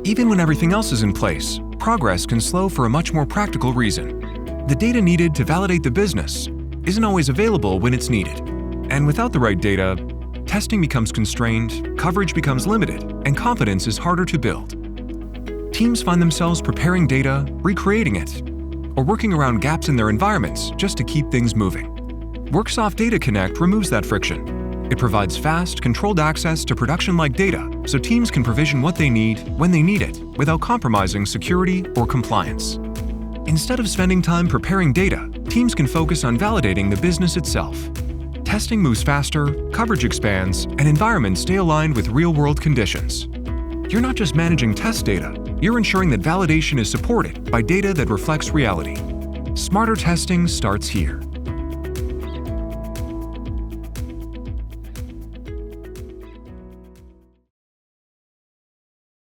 Even when everything else is in place, progress can slow for a much more practical reason. The data needed to validate the business isn't always available when it's needed. And without the right data, testing becomes constrained, coverage becomes limited, and confidence is harder to build. Teams find themselves preparing data, recreating it, or working around gaps in their environments just to keep things moving. Worksoft Data Connect removes that friction. It provides fast, controlled access to production-like data so teams can provision what they need when they need it without compromising security or compliance. Instead of spending time preparing data, teams can focus on validating the business itself. Testing moves faster, coverage expands, and environments stay aligned with real-world conditions. You're not just managing test data, you're ensuring that validation is supported by data that reflects reality. Smarter testing starts here.